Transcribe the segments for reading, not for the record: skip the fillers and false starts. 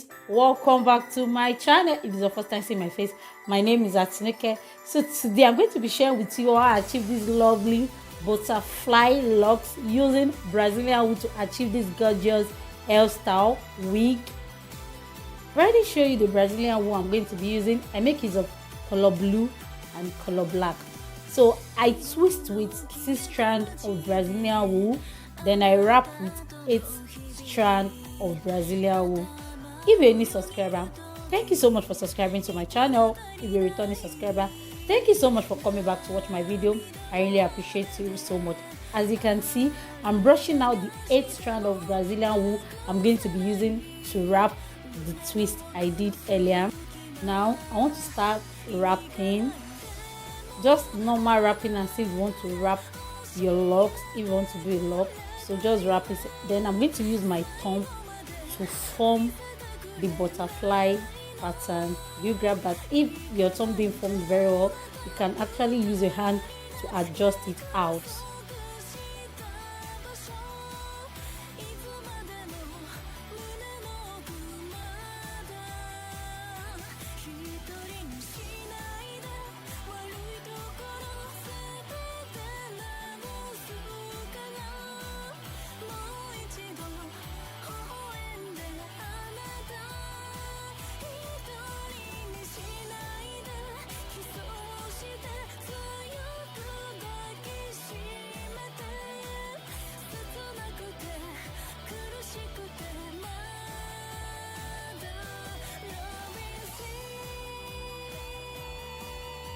beauties, welcome back to my channel. If it's your first time seeing my face, my name is Atinúkẹ́. So today I'm going to be sharing with you how I achieve this lovely butterfly locks using Brazilian wool to achieve this gorgeous hairstyle wig. I've already show you the Brazilian wool I'm going to be using. I make use of color blue and color black. So I twist with 6 strands of Brazilian wool, then I wrap with 8 strands of Brazilian wool. If you're a new subscriber, thank you so much for subscribing to my channel. If you're a returning subscriber, thank you so much for coming back to watch my video. I really appreciate you so much. As you can see, I'm brushing out the 8 strand of Brazilian wool I'm going to be using to wrap the twist I did earlier. Now I want to start wrapping, just normal wrapping, and see if you want to wrap your locks, if you want to do a lock. So just wrap it. Then I'm going to use my thumb to form the butterfly pattern. You grab that. If your thumb didn't form very well, you can actually use your hand to adjust it out.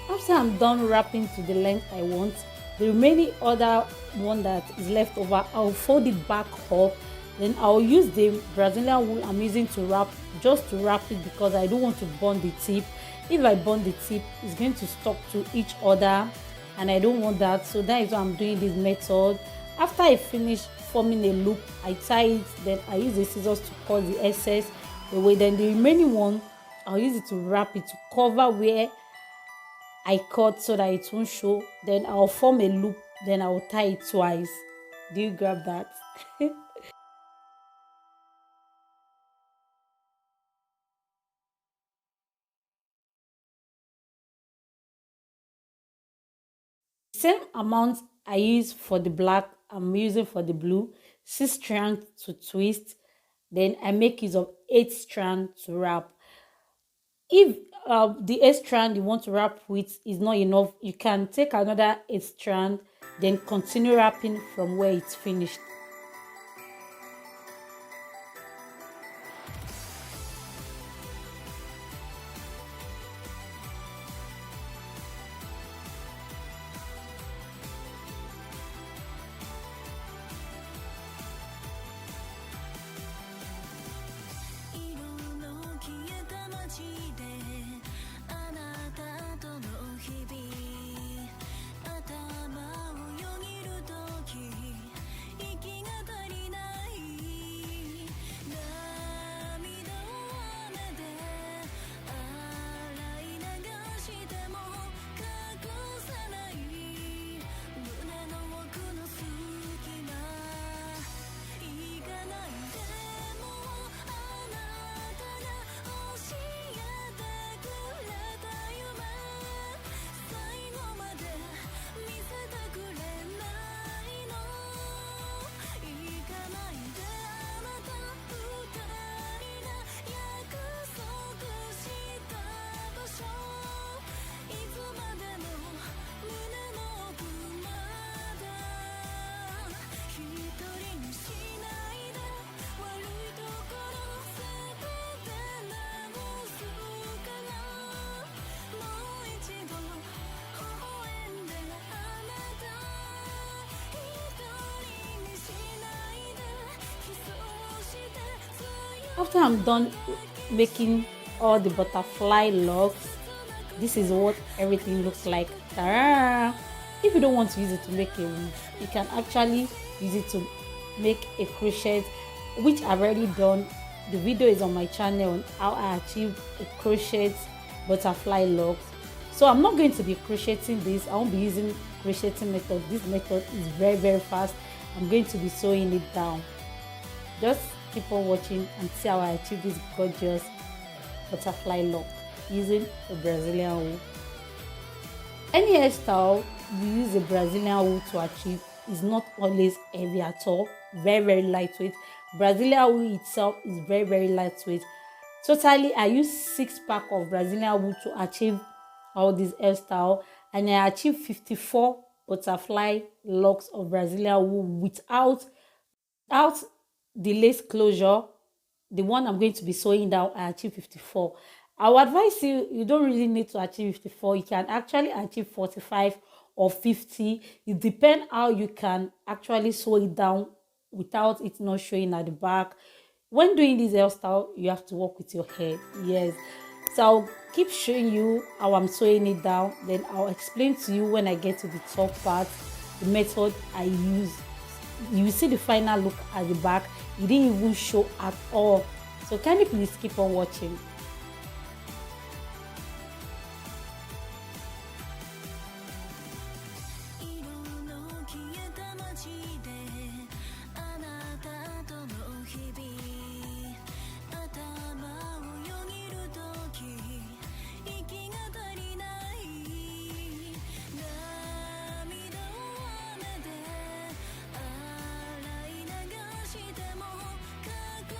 After I'm done wrapping to the length I want, the remaining other one that is left over, I'll fold it back up. Then I'll use the Brazilian wool I'm using to wrap, just to wrap it, because I don't want to burn the tip. If I burn the tip, it's going to stuck to each other, and I don't want that. So that is why I'm doing this method. After I finish forming a loop, I tie it, then I use the scissors to cut the excess away. Then the remaining one, I'll use it to wrap it to cover where I cut so that it won't show. Then I'll form a loop, then I'll tie it twice. Do you grab that? Same amount I use for the black, I'm using for the blue. 6 strands to twist. Then I make use of 8 strands to wrap. If the 8 strand you want to wrap with is not enough, you can take another 8 strand, then continue wrapping from where it's finished. After I'm done making all the butterfly locks, this is what everything looks like. Ta-da! If you don't want to use it to make a wig, you can actually use it to make a crochet, which I've already done. The video is on my channel on how I achieved a crochet butterfly locks. So I'm not going to be crocheting this. I won't be using crocheting method. This method is very fast. I'm going to be sewing it down. Just keep on watching and see how I achieve this gorgeous butterfly lock using a Brazilian wool. Any hairstyle you use a Brazilian wool to achieve is not always heavy at all, very lightweight. Brazilian wool itself is very lightweight. Totally, I use 6 pack of Brazilian wool to achieve all this hairstyle, and I achieved 54 butterfly locks of Brazilian wool without the lace closure. The one I'm going to be sewing down, I achieved 54. I would advise you don't really need to achieve 54. You can actually achieve 45 or 50. It depends how you can actually sew it down without it not showing at the back. When doing this hairstyle, you have to work with your hair. Yes. So I'll keep showing you how I'm sewing it down. Then I'll explain to you when I get to the top part, the method I use. You will see the final look at the back. It didn't even show at all. So can you please keep on watching?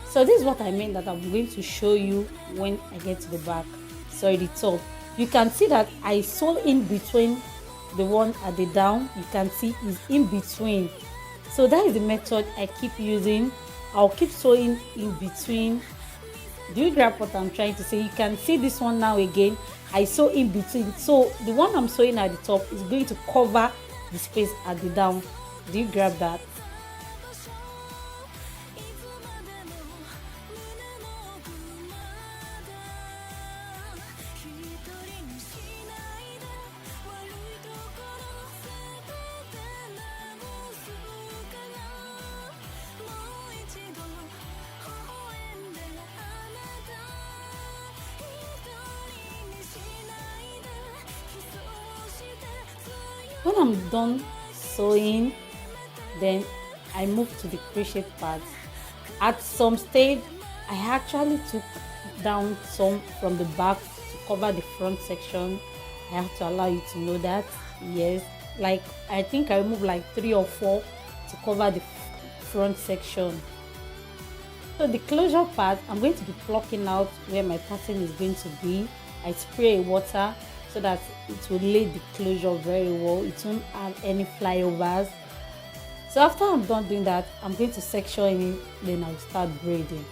So this is what I mean that I'm going to show you when I get to the back. Sorry, the top. You can see that I sew in between the one at the down. You can see is in between. So that is the method I keep using. I'll keep sewing in between. Do you grab what I'm trying to say? You can see this one now again. I sew in between. So the one I'm sewing at the top is going to cover the space at the down. Do you grab that? When I'm done sewing, then I move to the crochet part. At some stage, I actually took down some from the back to cover the front section. I have to allow you to know that. Yes, like I think I removed like 3 or 4 to cover the front section. So the closure part, I'm going to be plucking out where my pattern is going to be. I spray water so that it will lay the closure very well. It won't have any flyovers. So after I'm done doing that, I'm going to section it, then I'll start braiding.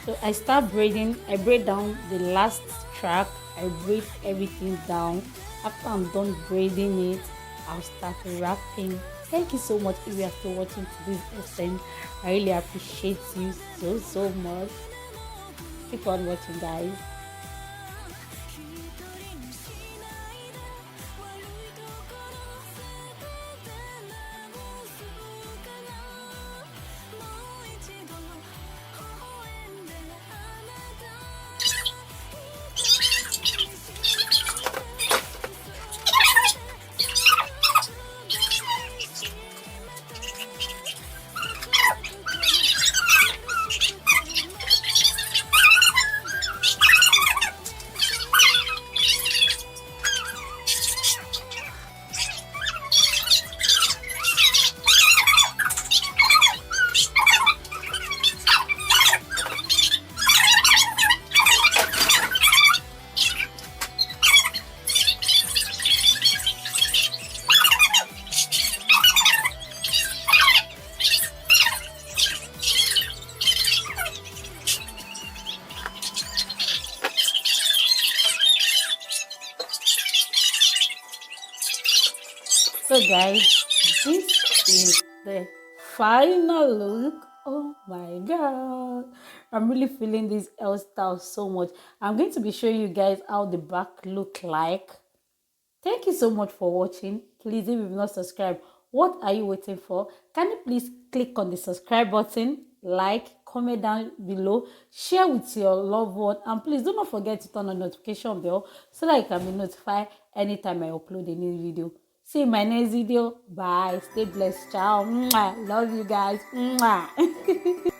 So I start braiding. I braid down the last track. I braid everything down. After I'm done braiding it, I'll start wrapping. Thank you so much if you are still watching to this extent. I really appreciate you so much. Keep on watching, guys. So guys, this is the final look. Oh my god, I'm really feeling this hairstyle so much. I'm going to be showing you guys how the back look like. Thank you so much for watching. Please, if you've not subscribed, what are you waiting for? Can you please click on the subscribe button, like, comment down below, share with your loved one, and please do not forget to turn on the notification bell so that you can be notified anytime I upload a new video. See you in my next video. Bye. Stay blessed. Ciao. Mwah. Love you guys. Mwah.